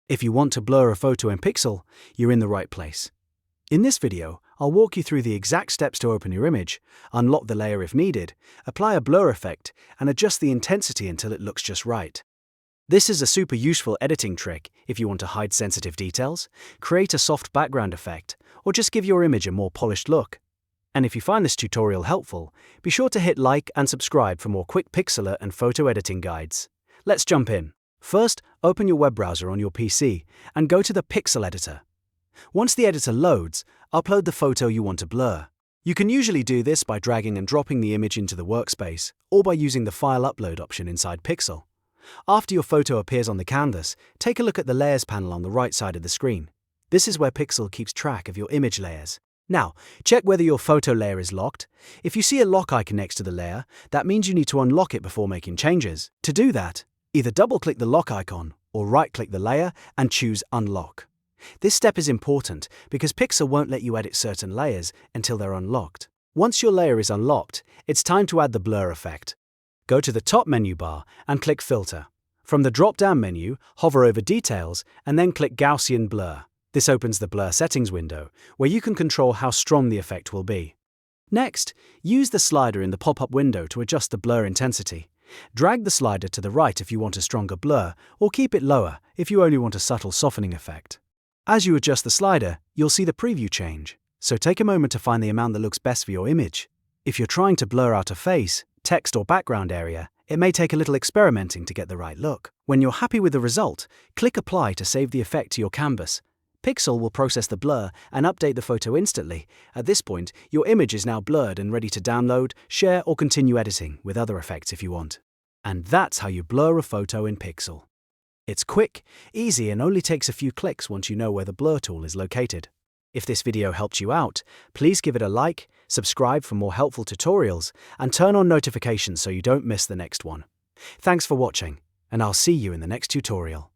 If you want to blur a photo in Pixlr, you're in the right place. In this video, I'll walk you through the exact steps to open your image, unlock the layer if needed, apply a blur effect, and adjust the intensity until it looks just right. This is a super useful editing trick if you want to hide sensitive details, create a soft background effect, or just give your image a more polished look. And if you find this tutorial helpful, be sure to hit like and subscribe for more quick Pixlr and photo editing guides. Let's jump in. First, open your web browser on your PC and go to the Pixlr editor. Once the editor loads, upload the photo you want to blur. You can usually do this by dragging and dropping the image into the workspace, or by using the File Upload option inside Pixlr. After your photo appears on the canvas, take a look at the Layers panel on the right side of the screen. This is where Pixlr keeps track of your image layers. Now, check whether your photo layer is locked. If you see a lock icon next to the layer, that means you need to unlock it before making changes. To do that, either double-click the lock icon or right-click the layer and choose Unlock. This step is important because Pixlr won't let you edit certain layers until they're unlocked. Once your layer is unlocked, it's time to add the blur effect. Go to the top menu bar and click Filter. From the drop-down menu, hover over Details and then click Gaussian Blur. This opens the Blur Settings window, where you can control how strong the effect will be. Next, use the slider in the pop-up window to adjust the blur intensity. Drag the slider to the right if you want a stronger blur, or keep it lower if you only want a subtle softening effect. As you adjust the slider, you'll see the preview change, so take a moment to find the amount that looks best for your image. If you're trying to blur out a face, text or background area, it may take a little experimenting to get the right look. When you're happy with the result, click Apply to save the effect to your canvas. Pixlr will process the blur and update the photo instantly. At this point, your image is now blurred and ready to download, share, or continue editing with other effects if you want. And that's how you blur a photo in Pixlr. It's quick, easy, and only takes a few clicks once you know where the blur tool is located. If this video helped you out, please give it a like, subscribe for more helpful tutorials, and turn on notifications so you don't miss the next one. Thanks for watching, and I'll see you in the next tutorial.